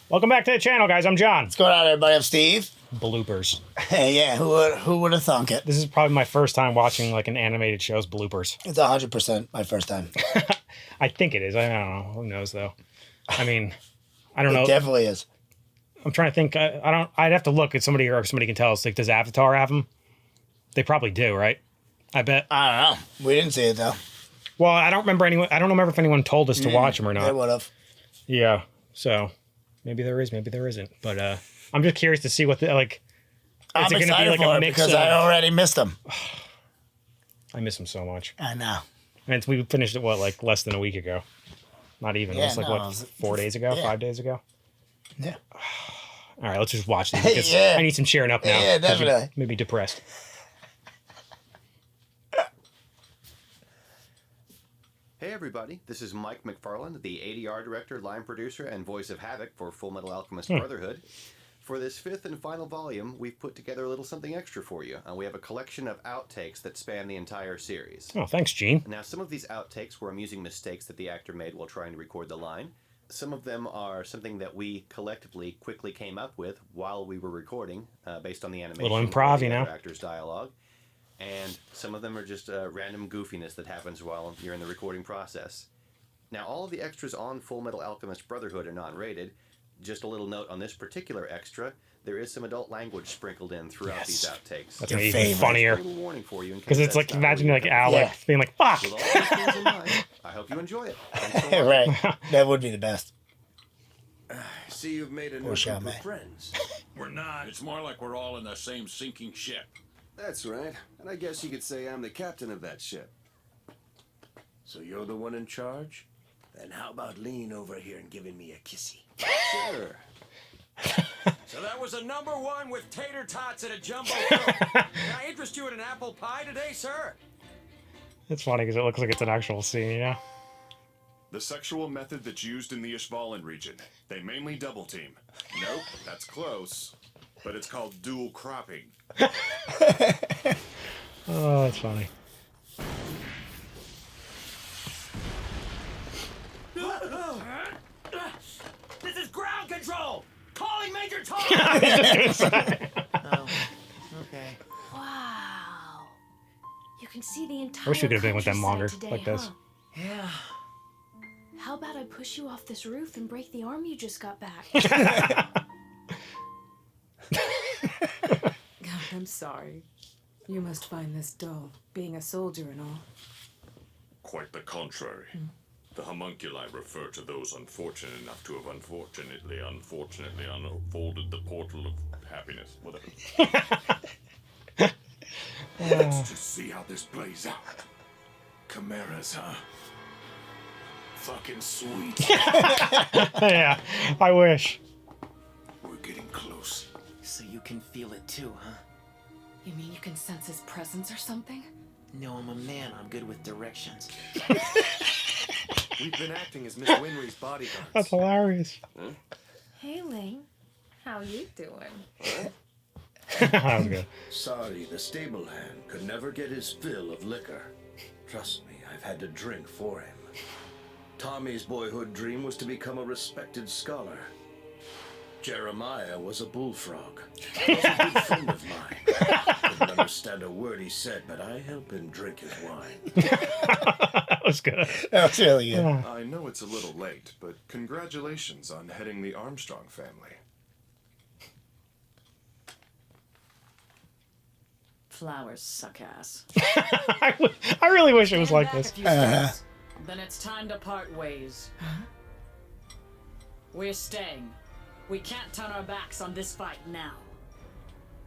Welcome back to the channel, guys. I'm John. What's going on, everybody? I'm Steve. Bloopers. Hey, yeah, who would have thunk it? This is probably my first time watching like an animated show's bloopers. It's 100% my first time. I think it is. I don't know. Who knows though? I mean, I don't know. It definitely is. I'm trying to think. I don't. I'd have to look at somebody or if somebody can tell us. Like, does Avatar have them? They probably do, right? I bet. I don't know. We didn't see it though. Well, I don't remember anyone. I don't remember if anyone told us to watch them or not. They would have. Yeah. So maybe there is. Maybe there isn't. But I'm just curious to see what the like. I'm it excited be like for a it mix because of, I already missed them. I miss them so much. I know. And we finished it like less than a week ago. Not even. Yeah, it was like what 4 days ago, 5 days ago. Yeah. All right, let's just watch these because Yeah. I need some cheering up now. Yeah, definitely. Maybe depressed. Hey everybody, this is Mike McFarland, the ADR director, line producer, and voice of Havoc for Fullmetal Alchemist Brotherhood. For this 5th and final volume, we've put together a little something extra for you. We have a collection of outtakes that span the entire series. Oh, thanks, Gene. Now, some of these outtakes were amusing mistakes that the actor made while trying to record the line. Some of them are something that we collectively quickly came up with while we were recording, based on the animation. Little improv, or the you know. other actor's dialogue. And some of them are just random goofiness that happens while you're in the recording process. Now, all of the extras on Fullmetal Alchemist Brotherhood are not rated. Just a little note on this particular extra, there is some adult language sprinkled in throughout these outtakes. That's even funnier. A little warning for you because it's like, imagine like Alex being like, fuck! With all these things in mind, I hope you enjoy it. Right. That would be the best. See, you've made a new Or group of Chalamet. friends. We're not. It's more like we're all in the same sinking ship. That's right. And I guess you could say I'm the captain of that ship. So you're the one in charge? Then how about leaning over here and giving me a kissy? Sure. So that was a #1 with tater tots and a jumbo Coke. Can I interest you in an apple pie today, sir? It's funny because it looks like it's an actual scene, yeah? The sexual method that's used in the Ishvalan region. They mainly double team. Nope, that's close. But it's called dual cropping. Oh, that's funny. This is ground control! Calling Major Tom! Oh, okay. Wow. You can see the entire I wish we could have been with them longer, countryside like today, this. huh? Yeah. How about I push you off this roof and break the arm you just got back? God, I'm sorry. You must find this dull, being a soldier and all. Quite the contrary. The homunculi refer to those unfortunate enough to have unfortunately unfolded the portal of happiness. Whatever. Let's just see how this plays out. Chimeras, huh? Fucking sweet. Yeah, I wish. We're getting close. So you can feel it too, huh? You mean you can sense his presence or something? No, I'm a man. I'm good with directions. We've been acting as Miss Winry's bodyguards. That's hilarious. Hey, Ling. How you doing? That was good. Sorry, the stable hand could never get his fill of liquor. Trust me, I've had to drink for him. Tommy's boyhood dream was to become a respected scholar. Jeremiah was a bullfrog. He was a good friend of mine. Couldn't understand a word he said, but I help him drink his wine. That was good. That was really good. Yeah. I know it's a little late, but congratulations on heading the Armstrong family. Flowers suck ass. I really wish it was like this. Then it's time to part ways. We're staying. We can't turn our backs on this fight now.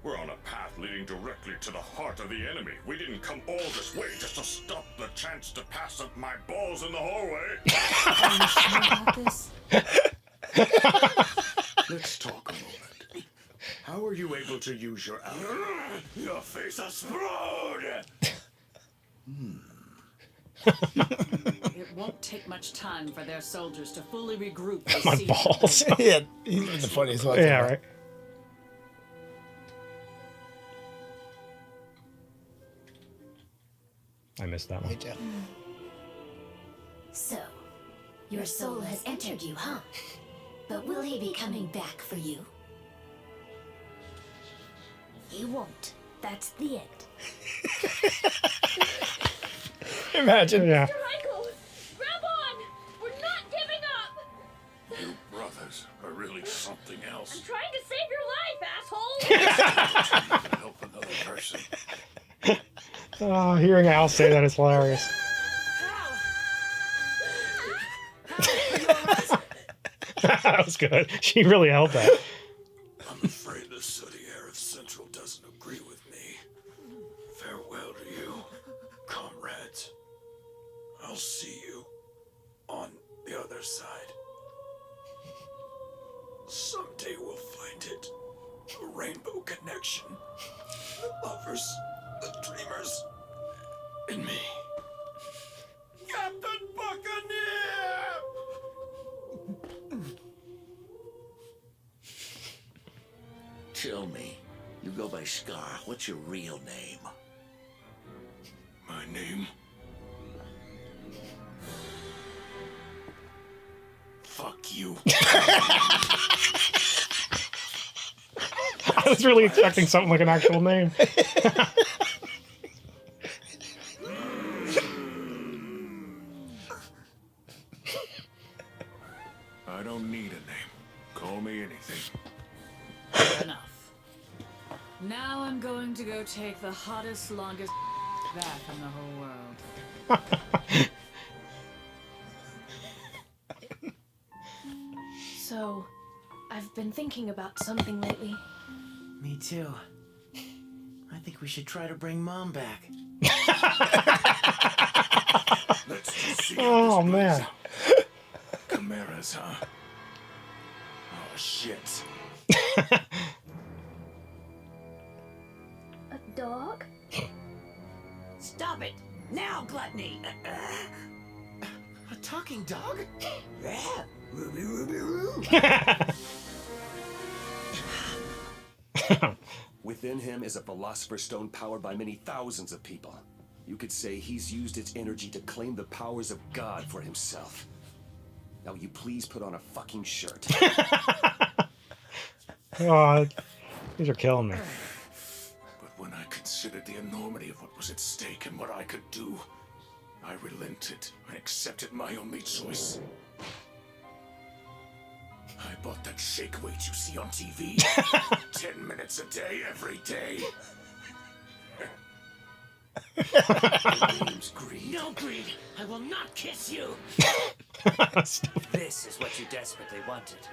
We're on a path leading directly to the heart of the enemy. We didn't come all this way just to stop the chance to pass up my balls in the hallway. Are you sure about this? Let's talk a moment. How are you able to use your alchemy? Your face explode! It won't take much time for their soldiers to fully regroup. My balls. Yeah, he's been the funniest one. Yeah, right. I missed that one. So, your soul has entered you, huh? But will he be coming back for you? He won't. That's the end. Imagine. Yeah. Michael, grab on! We're not giving up! You brothers are really something I'm else. trying to save your life, asshole! Help another person. Oh, hearing Al say that is hilarious. That was good. She really held that. I'm afraid the sooty air of Central doesn't agree with me. Farewell to you, comrades. I'll see you on the other side. Someday we'll find it. A rainbow connection. The lovers, the dreamers, and me. Captain Buccaneer! Tell me, you go by Scar. What's your real name? My name? Fuck you. I was really expecting something like an actual name. I don't need a name. Call me anything. Enough. Now I'm going to go take the hottest, longest bath in the whole world. So, I've been thinking about something lately. Me too. I think we should try to bring Mom back. Let's just see Oh, man. Chimeras, huh? Oh, shit. A dog? Stop it! Now, Gluttony! A talking dog? Yeah! Ruby, Ruby, Roo! Within him is a philosopher's stone powered by many thousands of people. You could say he's used its energy to claim the powers of God for himself. Now, will you please put on a fucking shirt? Oh, these are killing me. But when I considered the enormity of what was at stake and what I could do, I relented and accepted my only choice. I bought that shake weight you see on TV. 10 minutes a day, every day. Your name's Greed. No, Greed! I will not kiss you! This is what you desperately wanted,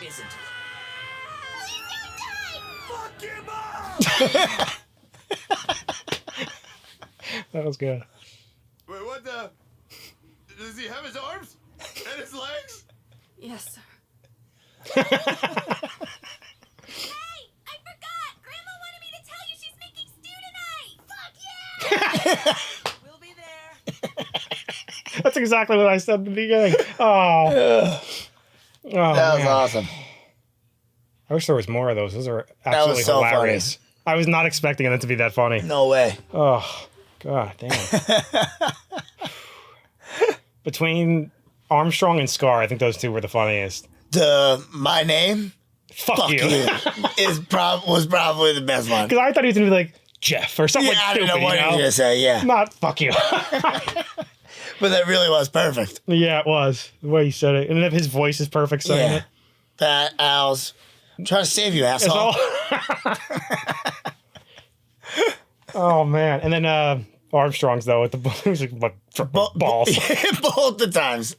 isn't it? Fuck him up! That was good. Wait, what the? Does he have his arms? And his legs? Yes, sir. Hey! I forgot! Grandma wanted me to tell you she's making stew tonight! Fuck yeah! We'll be there! That's exactly what I said at the beginning. Oh. That was awesome. I wish there was more of those. Those are That absolutely was so hilarious. I was not expecting it to be that funny. No way. Oh, God damn. Between Armstrong and Scar, I think those two were the funniest. My name? Fuck you. was probably the best one. Because I thought he was going to be like Jeff or something Yeah, like I stupid, don't know what you he know? was going to say, yeah. Not fuck you. But that really was perfect. Yeah, it was. The way he said it. And then his voice is perfect saying Yeah. it. That, Al's. I'm trying to save you, asshole. Oh, man. And then Armstrong's, though, with the balls. Both the times.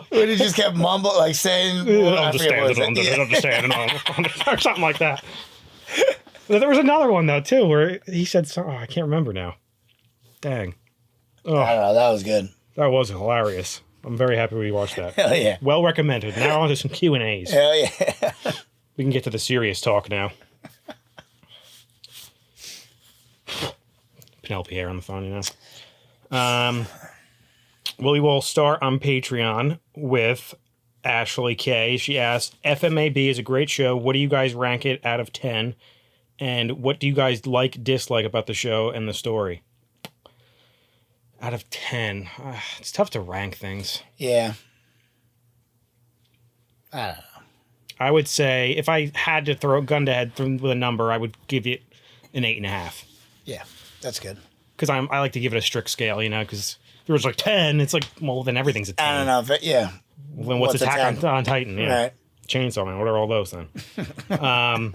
When he just kept mumbling, like saying, I forget what it was. Understand, or something like that. There was another one, though, too, where he said, I can't remember now. Dang. Oh, I don't know. That was good. that was hilarious. I'm very happy we watched that. Hell yeah. Well recommended. Now on to some Q&As. Hell yeah. We can get to the serious talk now. Penelope Hare on the phone, you know. Well, we will start on Patreon with Ashley K. She asks, FMAB is a great show. What do you guys rank it out of 10? And what do you guys dislike about the show and the story? Out of 10. It's tough to rank things. Yeah. I don't know. I would say if I had to throw a gun to head with a number, I would give it an 8.5. Yeah, that's good. Because I like to give it a strict scale, you know, because if it was like 10, it's like, well, then everything's a 10. I don't know. But yeah. Well, then what's Attack on Titan? Yeah. Right. Chainsaw Man. What are all those then? And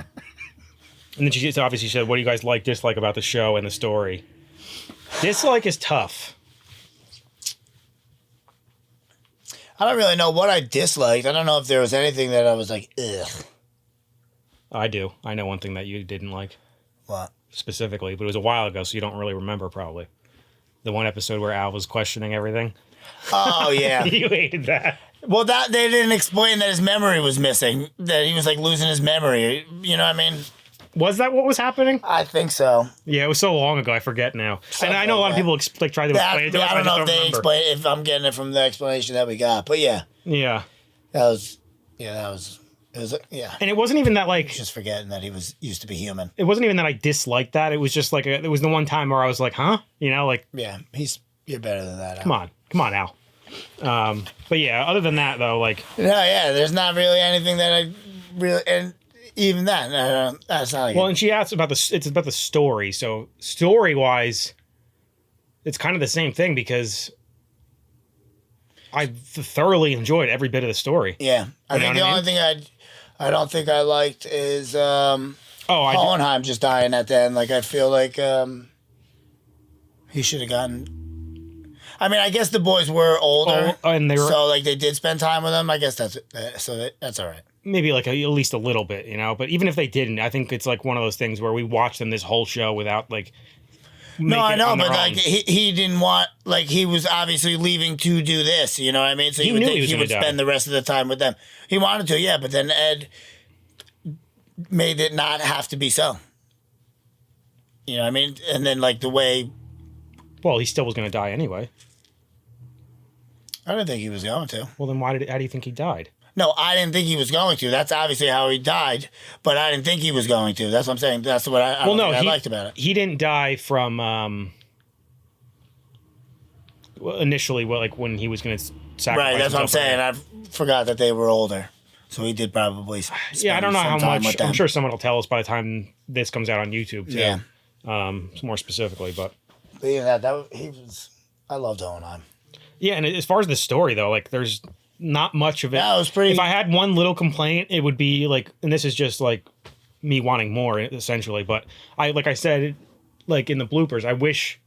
then she obviously said, what do you guys like, dislike about the show and the story? Dislike is tough. I don't really know what I disliked. I don't know if there was anything that I was like, ugh. I do. I know one thing that you didn't like. What? Specifically, but it was a while ago, so you don't really remember probably. The one episode where Al was questioning everything. Oh, yeah. You hated that. Well, that they didn't explain that his memory was missing, that he was like losing his memory. You know what I mean? Was that what was happening? I think so. Yeah, it was so long ago, I forget now. And I know a lot of people try to explain it to us. I don't know if they explain if I'm getting it from the explanation that we got, but yeah. Yeah. It was. And it wasn't even that like just forgetting that he used to be human. It wasn't even that I disliked that. It was just like it was the one time where I was like, huh? You know, like yeah, you're better than that. Come on, Al. But yeah, other than that though, like there's not really anything that I really and even that that's not like well. And she asked about it's about the story. So story wise, it's kind of the same thing because I thoroughly enjoyed every bit of the story. Yeah, I think the only thing I don't think I liked is Hohenheim just dying at the end. Like I feel like he should have gotten. I mean, I guess the boys were older, and they were so like they did spend time with them. I guess that's all right. Maybe like at least a little bit, you know. But even if they didn't, I think it's like one of those things where we watched them this whole show without like. No, I know, but like he didn't want like he was obviously leaving to do this. You know what I mean? So you would think he would spend the rest of the time with them. He wanted to, yeah, but then Ed made it not have to be so. You know what I mean? And then like the way. Well, he still was going to die anyway. I didn't think he was going to. Well, then how do you think he died? No, I didn't think he was going to. That's obviously how he died, but I didn't think he was going to. That's what I'm saying. That's what I liked about it. He didn't die from initially, like when he was going to sacrifice. Right, that's what I'm saying. I forgot that they were older, so he did probably. Yeah, I don't know how much. I'm sure someone will tell us by the time this comes out on YouTube too. Yeah, more specifically, but yeah, he was. I loved Hohenheim. Yeah, and as far as the story though, like there's not much of it. Yeah, it was pretty. If I had one little complaint, it would be like, and this is just like me wanting more essentially, but like I said, like in the bloopers, I wish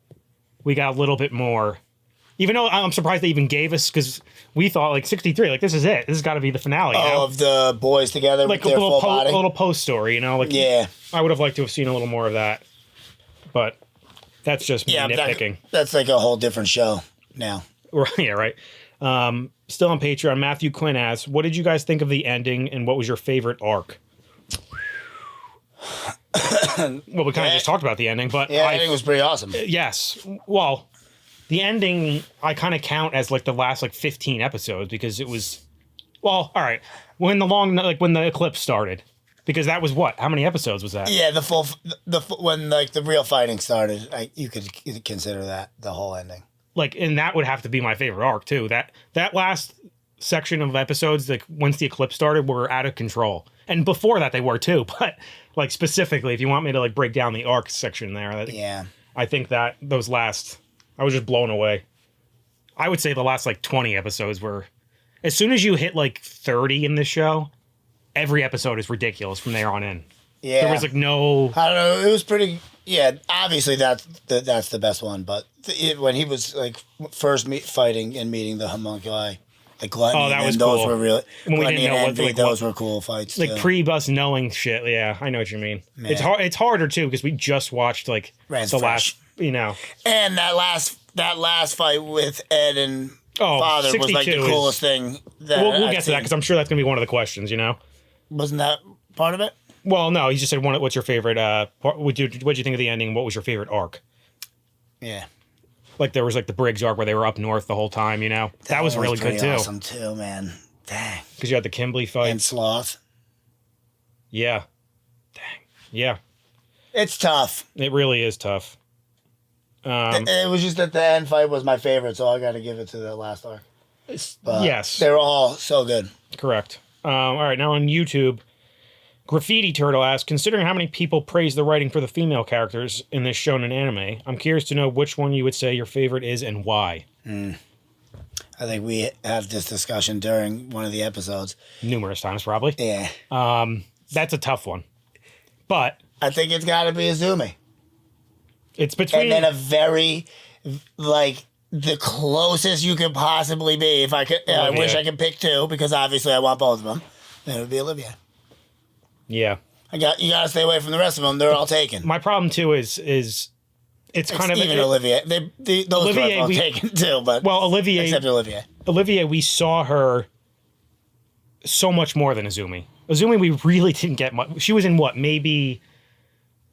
we got a little bit more. Even though I'm surprised they even gave us, because we thought like 63, like this is it. This has got to be the finale. Oh, you know? Of the boys together like with their full body? A little post story, you know? Like yeah. I would have liked to have seen a little more of that, but that's just me nitpicking. That's like a whole different show now. Yeah, right. Still on Patreon, Matthew Quinn asks, what did you guys think of the ending and what was your favorite arc? Well, we kind of just talked about the ending, but yeah, I think it was pretty awesome. Yes. Well, the ending I kind of count as like the last like 15 episodes because it was, well, all right, when the eclipse started, because that was what? How many episodes was that? Yeah, when like the real fighting started, you could consider that the whole ending. Like, and that would have to be my favorite arc too. That last section of episodes, like once the eclipse started, were out of control. And before that, they were too. But like specifically, if you want me to like break down the arc section there, I think that those last, I was just blown away. I would say the last like 20 episodes were, as soon as you hit like 30 in this show, every episode is ridiculous from there on in. Yeah, there was like no. I don't know. It was pretty. Yeah, obviously that's the best one. But when he was like first fighting and meeting the homunculi, like Gluttony, that was those cool. were really. When we didn't know Envy, those were cool fights. Like pre-bus knowing shit. Yeah, I know what you mean. Yeah. It's hard. It's harder too because we just watched like the last. You know, and that last fight with Ed and Father was like the coolest thing. We'll get to that because I'm sure that's gonna be one of the questions. You know, wasn't that part of it? Well, no, you just said what's your favorite what'd you think of the ending? What was your favorite arc? Yeah. Like there was like the Briggs arc where they were up north the whole time, you know? That was really good too. Awesome too, man. Dang. Because you had the Kimberly fight. And Sloth. Yeah. Dang. Yeah. It's tough. It really is tough. It was just that the end fight was my favorite, so I got to give it to the last arc. Yes. They were all so good. Correct. All right, now on YouTube, Graffiti Turtle asks, considering how many people praise the writing for the female characters in this shonen anime, I'm curious to know which one you would say your favorite is and why. I think we had this discussion during one of the episodes. Numerous times, probably. Yeah. That's a tough one. But I think it's got to be Izumi. It's between... And then a very, like, the closest you could possibly be. If I could, I wish I could pick two, because obviously I want both of them. Then it would be Olivia. Yeah. You got to stay away from the rest of them. They're all taken. My problem, too, is it's kind of... Even Olivia. Those Olivia, are all taken, too. But well, Olivia... Except Olivia. Olivia, we saw her so much more than Izumi. Izumi, we really didn't get much. She was in what, maybe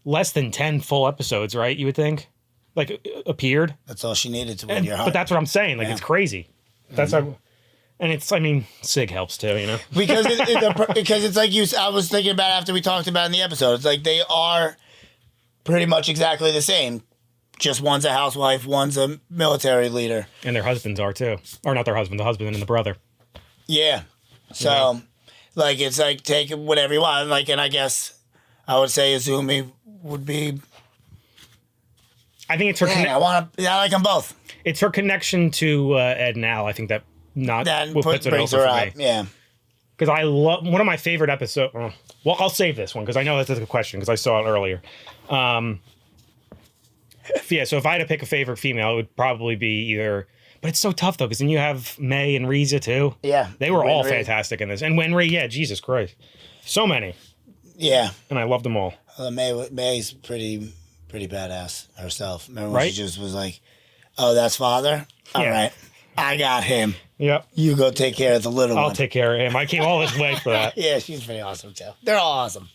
less than 10 full episodes, right? You would think? Like, appeared. That's all she needed to win your heart. But that's what I'm saying. Like, it's crazy. That's how... And it's, I mean, Sig helps too, you know? Because it's like I was thinking about after we talked about in the episode. It's like they are pretty much exactly the same. Just one's a housewife, one's a military leader. And their husbands are too. Or not their husband, the husband and the brother. Yeah. So, like, it's like take whatever you want. Like, and I guess I would say Izumi would be... I think it's her... I like them both. It's her connection to Ed and Al. I think that puts it brings over her for up. me. Yeah. Because I love... One of my favorite episodes... Well, I'll save this one because I know that's a good question because I saw it earlier. Yeah, so if I had to pick a favorite female, it would probably be either... But it's so tough, though, because then you have May and Riza, too. Yeah. They were all fantastic in this. And Wenri, yeah, Jesus Christ. So many. Yeah. And I love them all. May's pretty badass herself. Remember when she just was like, oh, that's father? All right. I got him. Yep. You go take care of the little one. I'll take care of him. I came all this way for that. Yeah, she's pretty awesome, too. They're all awesome.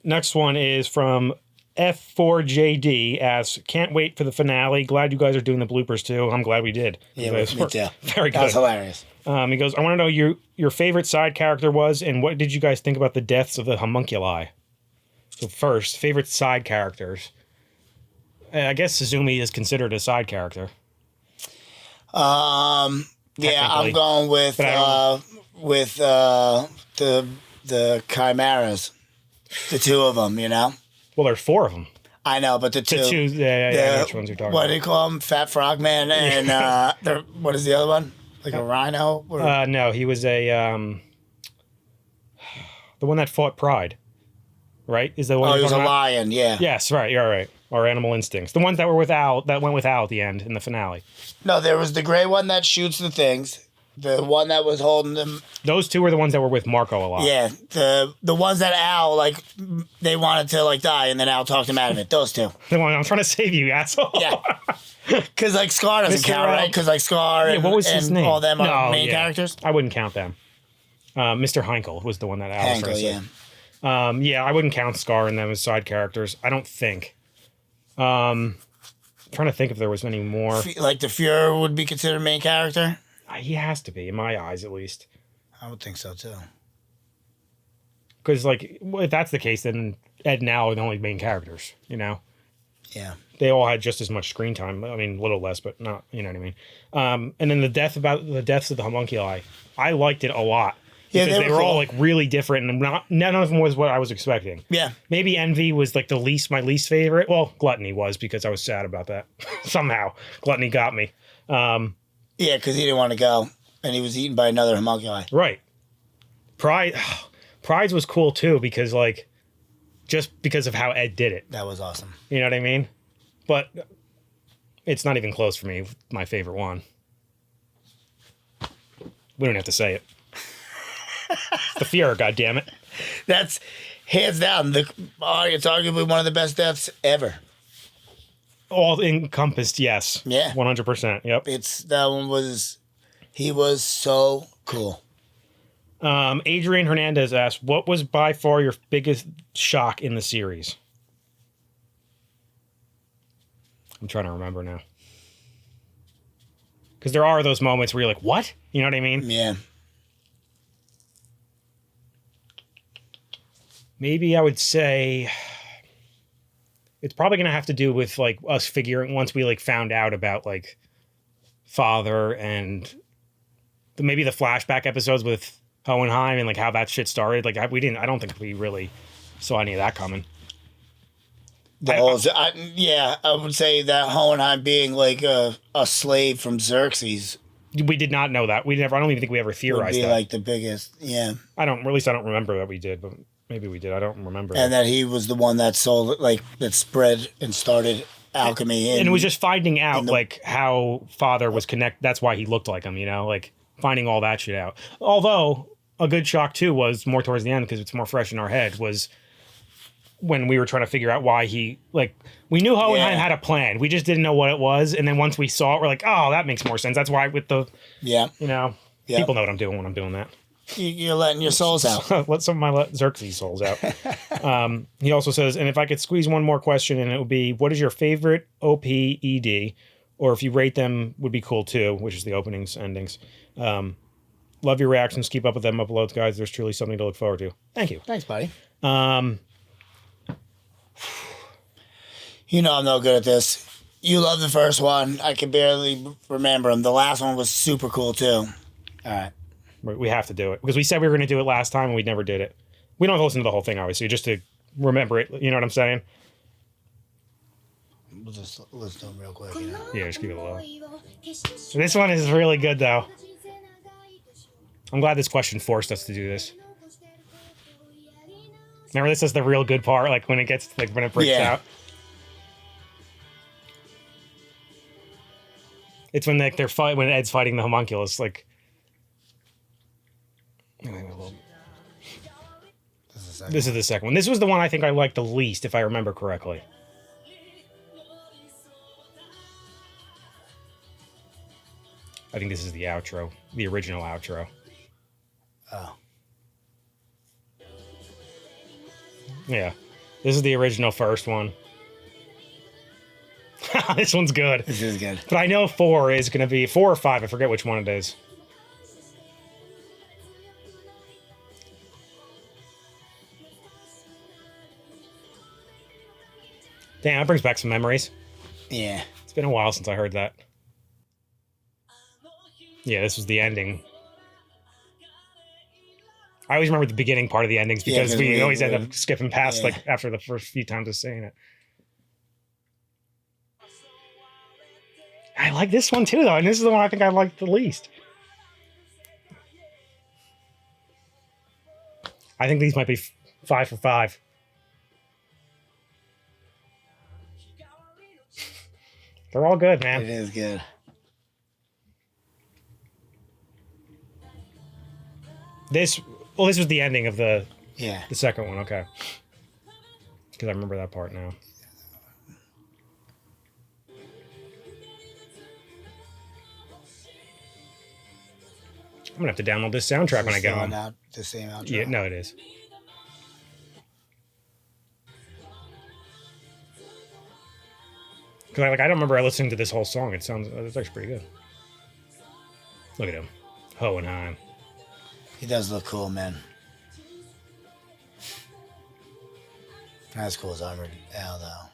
Next one is from F4JD asks, can't wait for the finale. Glad you guys are doing the bloopers too. I'm glad we did. Yeah, me too. Very good. That was hilarious. He goes, I want to know your favorite side character was, and what did you guys think about the deaths of the homunculi? So first, favorite side characters. I guess Suzumi is considered a side character. Yeah, I'm going with the chimeras, the two of them. You know. Well, there's four of them. I know, but the two. Which ones you're talking about? What do you call them? Fat Frogman and what is the other one? Like a rhino? No, he was the one that fought Pride. Right? Is the one? Oh, he was a lion. Yeah. Yes, right. You're right. Or Animal Instincts. The ones that were with Al, that went with Al at the end in the finale. No, there was the gray one that shoots the things. The one that was holding them. Those two were the ones that were with Marco a lot. Yeah, the ones that Al, like, they wanted to, like, die, and then Al talked him out of it. Those two. The one I'm trying to save you, asshole. Yeah. Because, like, Scar doesn't count, right? Because, like, Scar and, what was his name? All them are main characters. I wouldn't count them. Mr. Heinkel was the one that Al was trying to say. Yeah, I wouldn't count Scar and them as side characters. I don't think. Trying to think if there was any more. Like, the Fuhrer would be considered main character? He has to be, in my eyes, at least. I would think so, too. Because, like, if that's the case, then Ed and Al are the only main characters, you know? Yeah. They all had just as much screen time. I mean, a little less, but not, you know what I mean? And then the deaths of the homunculi, I liked it a lot. Yeah, because they were cool. all, like, really different, and none of them was what I was expecting. Yeah. Maybe Envy was, like, my least favorite. Well, Gluttony was, because I was sad about that. Somehow. Gluttony got me. Yeah, because he didn't want to go, and he was eaten by another homunculi. Right. Pride's was cool, too, because, like, just because of how Ed did it. That was awesome. You know what I mean? But it's not even close for me, my favorite one. We don't have to say it. It's the Fuhrer, goddammit. That's hands down. It's arguably one of the best deaths ever. All encompassed, yes. Yeah. 100%. Yep. He was so cool. Adrian Hernandez asked, what was by far your biggest shock in the series? I'm trying to remember now. Because there are those moments where you're like, what? You know what I mean? Yeah. Maybe I would say it's probably going to have to do with, like, us figuring, once we, like, found out about, like, Father and maybe the flashback episodes with Hohenheim and like how that shit started. Like I don't think we really saw any of that coming. I would say that Hohenheim being like a slave from Xerxes. We did not know that. I don't even think we ever theorized would be that. like the biggest, yeah. At least I don't remember that we did, but maybe we did. I don't remember. And that he was the one that sold, like, that spread and started alchemy. And it was just finding out, like, how Father was connected. That's why he looked like him, like, finding all that shit out. Although, a good shock, too, was more towards the end, because it's more fresh in our head, was when we were trying to figure out why he, like, we knew Hohenheim had a plan. We just didn't know what it was. And then once we saw it, we're like, oh, that makes more sense. That's why with the, people know what I'm doing when I'm doing that. You're letting your souls out. Let some of my Xerxes souls out. He also says, and if I could squeeze one more question, and it would be, what is your favorite OP-ED? Or if you rate them, would be cool too, which is the openings, endings. Love your reactions. Keep up with them uploads, guys. There's truly something to look forward to. Thank you. Thanks, buddy. I'm no good at this. You love the first one. I can barely remember them. The last one was super cool too. All right. We have to do it because we said we were going to do it last time and we never did it. We don't have to listen to the whole thing, obviously, just to remember it. You know what I'm saying? We'll just listen to them real quick. Yeah, just keep it low. This one is really good, though. I'm glad this question forced us to do this. Remember, this is the real good part, like when it gets, like when it breaks out. It's when they're when Ed's fighting the homunculus, like. This is the second one. This was the one I think I liked the least, if I remember correctly. I think this is the outro, the original outro. Oh. Yeah. This is the original first one. This one's good. This is good. But I know 4 is going to be 4 or 5. I forget which one it is. Damn, that brings back some memories. Yeah. It's been a while since I heard that. Yeah, this was the ending. I always remember the beginning part of the endings because we always end up skipping past like after the first few times of saying it. I like this one too, though, and this is the one I think I like the least. I think these might be 5 for 5. They're all good, man. It is good. This was the ending of the second one, okay. Because I remember that part now. I'm gonna have to download this soundtrack when I get home. The same outro? Yeah, no, it is. Because I don't remember listening to this whole song. It's actually pretty good. Look at him, Hohenheim. He does look cool, man. Not as cool as Armored Al, though.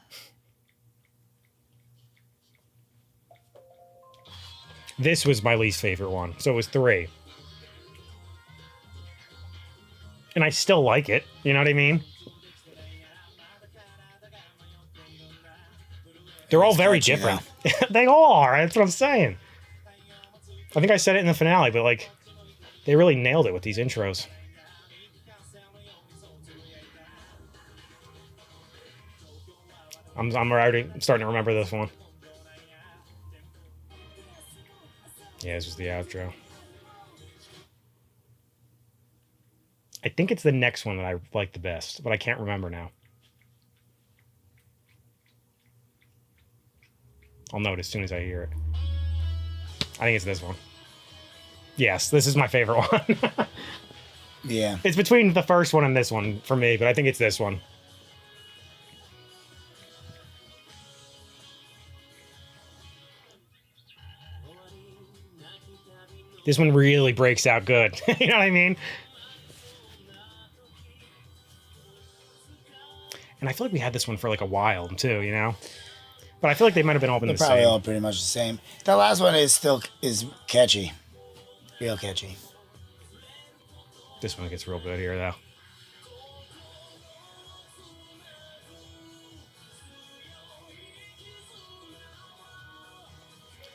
This was my least favorite one, so it was 3. And I still like it. You know what I mean? They're all very different. They all are. That's what I'm saying. I think I said it in the finale, but like, they really nailed it with these intros. I'm already starting to remember this one. Yeah, this was the outro. I think it's the next one that I like the best, but I can't remember now. I'll know it as soon as I hear it. I think it's this one. Yes, this is my favorite one. Yeah. It's between the first one and this one for me, but I think it's this one. This one really breaks out good. You know what I mean? And I feel like we had this one for like a while too, you know? But I feel like they might have been all been the same. They're probably all pretty much the same. The last one is catchy. Real catchy. This one gets real good here, though.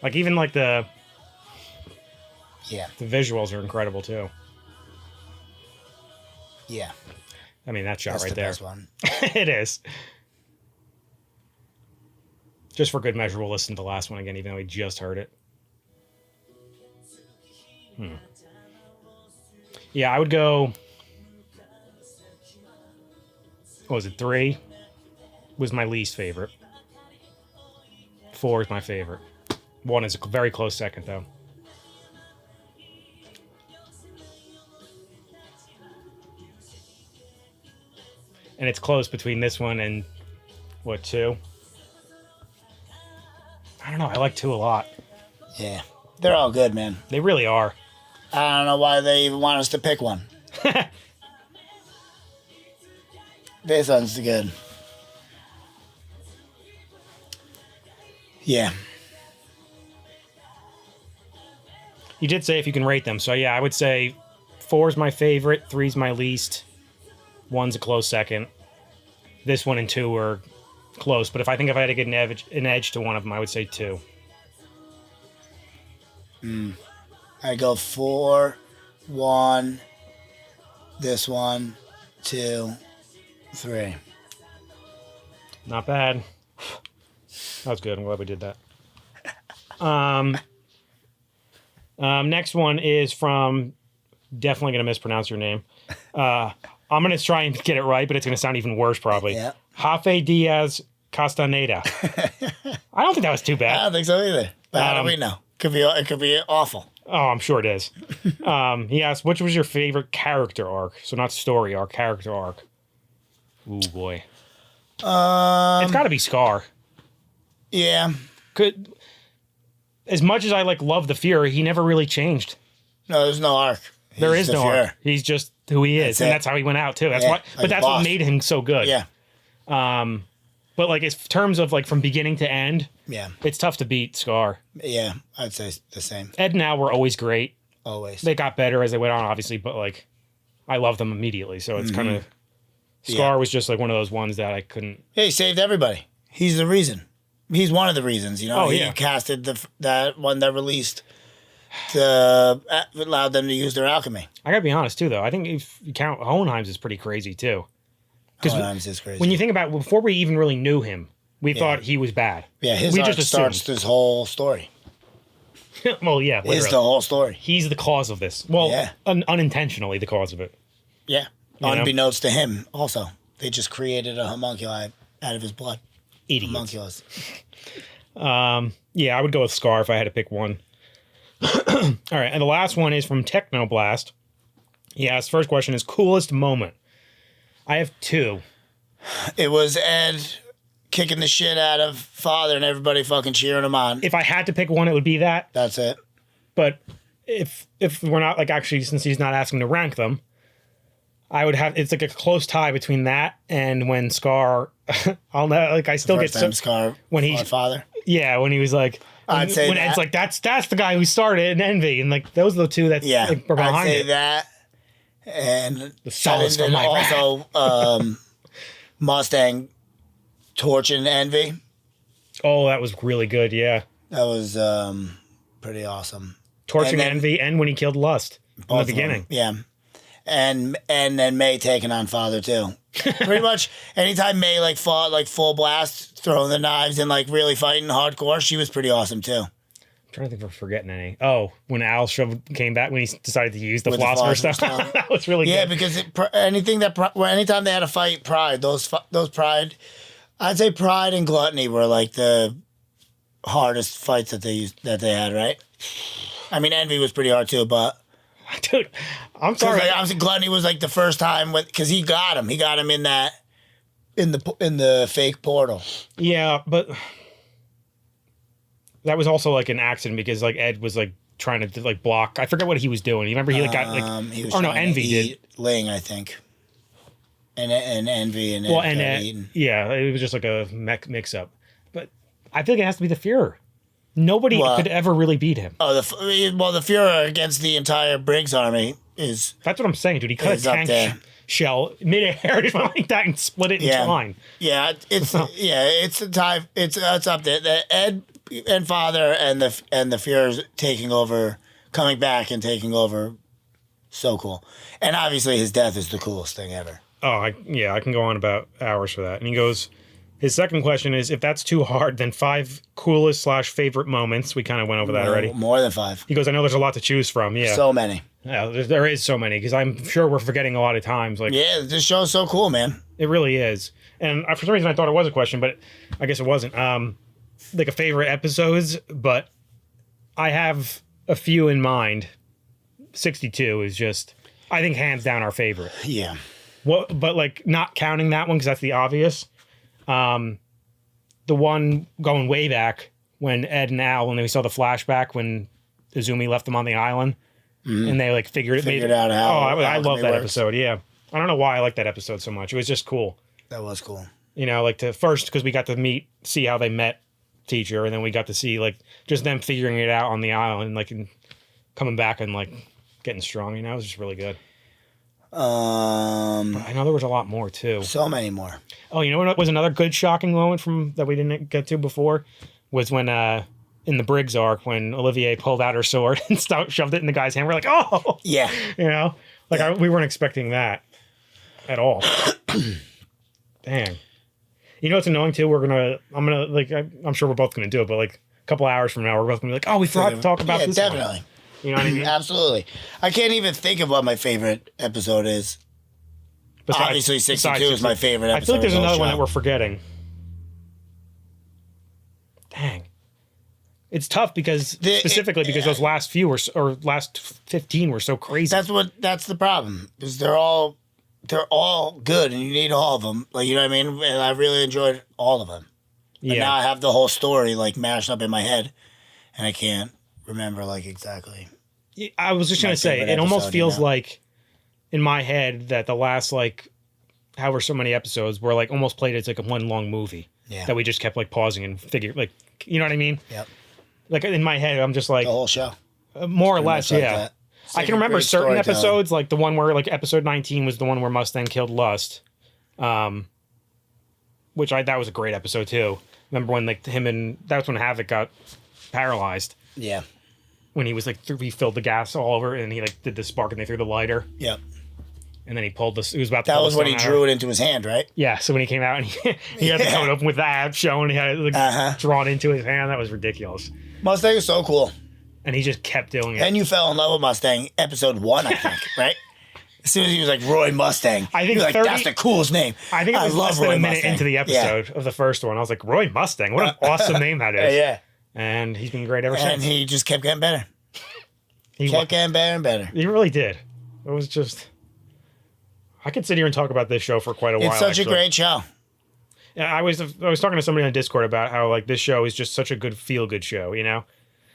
Like, even like the visuals are incredible too. Yeah. I mean, that shot That's right the there. best one. It is. Just for good measure, we'll listen to the last one again, even though we just heard it. Yeah, I would go... What was it, 3? Was my least favorite. 4 is my favorite. 1 is a very close second, though. And it's close between this one and, what, 2? I don't know. I like 2 a lot. Yeah. They're all good, man. They really are. I don't know why they even want us to pick one. This one's good. Yeah. You did say if you can rate them. So, yeah, I would say 4 is my favorite, 3 is my least, 1's a close second. This one and 2 are close, but if I had to get an edge to one of them, I would say 2. I go 4, 1, this one, 2, 3. Not bad. That was good. I'm glad we did that. Next one is from, definitely going to mispronounce your name. I'm going to try and get it right, but it's going to sound even worse probably. Yeah. Jafe Diaz Castaneda. I don't think that was too bad. I don't think so either. But how do we know? It could be awful. Oh, I'm sure it is. He asked, which was your favorite character arc? So not story arc, character arc. Ooh, boy. It's got to be Scar. Yeah. As much as I love the Fury, he never really changed. No, there's no arc. There is no arc. He's just who he is, and that's how he went out too. That's why. But that's what made him so good. Yeah. But in terms of from beginning to end, yeah, it's tough to beat Scar. Yeah, I'd say the same. Ed and Al were always great. Always. They got better as they went on, obviously, but I loved them immediately. So it's kind of Scar was just one of those ones that I couldn't. Yeah, he saved everybody. He's the reason. He's one of the reasons. He casted that one that released to allowed them to use their alchemy. I gotta be honest too, though. I think if you count Hohenheim's is pretty crazy too. Hohenheim's is crazy. When you think about it, before we even really knew him, we thought he was bad. Yeah, his arc starts this whole story. Well, yeah, literally. It's the whole story. He's the cause of this. Well, unintentionally the cause of it. Yeah, unbeknownst to him. Also, they just created a homunculi out of his blood. Idiots. Homunculus. Yeah, I would go with Scar if I had to pick one. All right, and the last one is from Technoblast. He asked, first question is coolest moment. I have 2. It was Ed kicking the shit out of Father and everybody fucking cheering him on. If I had to pick one, it would be that. That's it. But if we're not actually, since he's not asking to rank them, I would have, it's a close tie between that and when Scar, I'll know, I still get some Scar when he Father. Yeah, when he was I'd say when that. Ed's that's the guy who started in Envy, and those are the two that were behind I'd say it. that, and the solace from my also Mustang torching Envy. Oh, that was really good. Yeah, that was pretty awesome. Torching Envy, and when he killed Lust in the beginning. Yeah, and then May taking on Father too. Pretty much anytime May fought full blast, throwing the knives and really fighting hardcore, she was pretty awesome too. I'm trying to think if we're forgetting any. Oh, when Al came back, when he decided to use the philosopher stuff, that was really good. Yeah, because anytime they had to fight Pride, those Pride, I'd say Pride and Gluttony were the hardest fights that they had. Right? I mean, Envy was pretty hard too, but. Dude, I'm sorry. Obviously, Gluttony was the first time because he got him. He got him in the fake portal. Yeah, but that was also an accident because Ed was trying to block. I forget what he was doing. You remember he got he was Envy did Ling, I think, and Envy and yeah, it was just a mix up. But I feel it has to be the Fuhrer. Nobody could ever really beat him. Oh, the Fuhrer against the entire Briggs army That's what I'm saying, dude. He cut a tank shell midair, just went like that and split it in twine. Yeah, it's the time. It's up there. The Ed and Father and the Fears taking over, coming back and taking over. So cool. And obviously his death is the coolest thing ever. Oh, I can go on about hours for that. And he goes, his second question is, if that's too hard, then 5 coolest / favorite moments. We kind of went over that already. More than 5. He goes, I know there's a lot to choose from. Yeah. So many. Yeah, there is so many, because I'm sure we're forgetting a lot of times. Like, yeah, this show's so cool, man. It really is. And for some reason I thought it was a question, but I guess it wasn't. Like a favorite episodes, but I have a few in mind. 62 is just, I think, hands down our favorite. Yeah. But like not counting that one because that's the obvious. The one going way back when Ed and Al, when we saw the flashback when Izumi left them on the island, and they like figured out how. I love that episode. Yeah, I don't know why I like that episode so much. It was just cool. That was cool. You know, like because we got to see how they met Teacher, and then we got to see like just them figuring it out on the island, like and coming back and like getting strong. You know, it was just really good. But I know there was a lot more too. So many more. Oh, you know what was another good shocking moment from that we didn't get to before was when in the Briggs arc when Olivier pulled out her sword and shoved it in the guy's hand. We're like, oh yeah, you know, like we weren't expecting that at all. Dang. You know what's annoying too? I'm gonna like I'm sure we're both gonna do it, but like a couple hours from now we're both gonna be like, oh, we forgot to talk about this. Definitely. One. You know what I mean? Absolutely. I can't even think of what my favorite episode is. Obviously, 62 is my favorite episode. I feel like there's another one that we're forgetting. Dang. It's tough because those last few or last 15 were so crazy. That's the problem. Because they're all good and you need all of them. Like, you know what I mean? And I really enjoyed all of them. Yeah. And now I have the whole story like mashed up in my head and I can't remember like exactly. I was just going to say, it almost feels like in my head that the last like however so many episodes were like almost played as like a one long movie that we just kept like pausing and figure like, you know what I mean? Yep. Like in my head, I'm just like the whole show, more or less. Yeah. I can remember certain episodes, like the one where like episode 19 was the one where Mustang killed Lust. Which that was a great episode too. Remember when like that's when Havoc got paralyzed. Yeah. When he was like, he filled the gas all over and he like did the spark and they threw the lighter. Yep. And then he pulled this. It was about. That was when he drew it into his hand, right? Yeah. So when he came out and he had the code open with the ab showing, he had it like, drawn into his hand. That was ridiculous. Mustang is so cool. And he just kept doing it. And you fell in love with Mustang, episode 1, I think, right? As soon as he was like Roy Mustang, I think you're like, that's the coolest name. I think it was less than a minute into the episode of the first one. I was like, Roy Mustang, what an awesome name that is. Yeah. And he's been great ever since. And he just kept getting better. He kept getting better and better. He really did. It was just... I could sit here and talk about this show for quite a while. It's such a great show. Yeah, I was talking to somebody on Discord about how like this show is just such a good feel-good show, you know?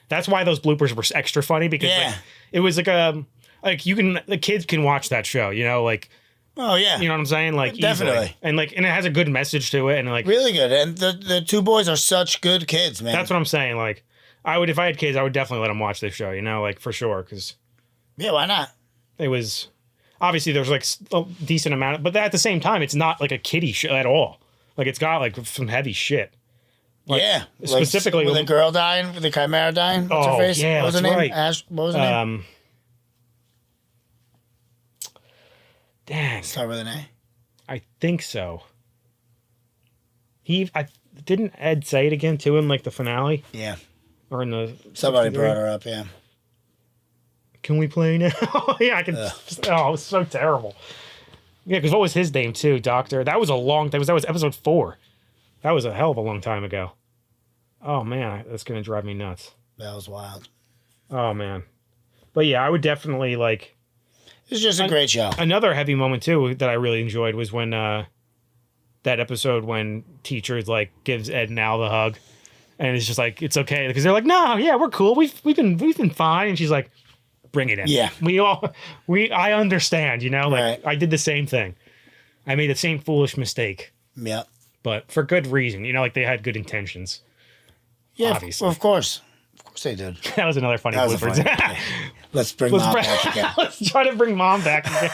That's why those bloopers were extra funny because like, it was like the kids can watch that show, you know, like oh yeah, you know what I'm saying, like definitely, easily. And like and it has a good message to it and like really good. And the two boys are such good kids, man. That's what I'm saying. Like I would if I had kids, I would definitely let them watch this show, you know, like for sure, because yeah, why not? It was obviously there's like a decent amount, but at the same time, it's not like a kiddie show at all. Like it's got like some heavy shit. Like, yeah, specifically with the girl dying, with the Chimera dying. What's her face? Yeah, what was her name? Right. Ash. What was her name? Dang. Start with an A. I think so. Didn't Ed say it again to him like the finale? Yeah. Or in the somebody brought her up. Yeah. Can we play now? Yeah, I can. It was so terrible. Yeah, because what was his name too, Doctor? That was that was episode 4. That was a hell of a long time ago. Oh, man. That's going to drive me nuts. That was wild. Oh, man. But, yeah, I would definitely, like... It's just a great show. Another heavy moment, too, that I really enjoyed was when... that episode when Teacher, like, gives Ed and Al the hug. And it's just like, it's okay. Because they're like, no, yeah, we're cool. We've been fine. And she's like, bring it in. Yeah. I understand, you know? Like, right. I did the same thing. I made the same foolish mistake. Yeah. But for good reason, you know, like they had good intentions. Yeah, obviously. Of course they did. That was another funny blooper. Let's bring Mom back again. Let's try to bring Mom back again.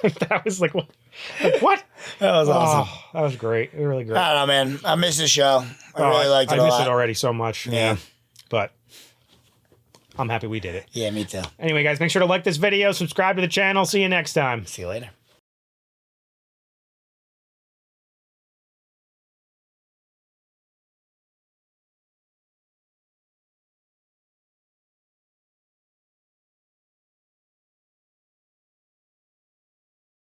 That was like, what? What? That was awesome. Oh, that was great. Really great. I don't know, man. I miss the show. I really liked it a lot. I miss it already so much. Yeah. But I'm happy we did it. Yeah, me too. Anyway, guys, make sure to like this video, subscribe to the channel. See you next time. See you later.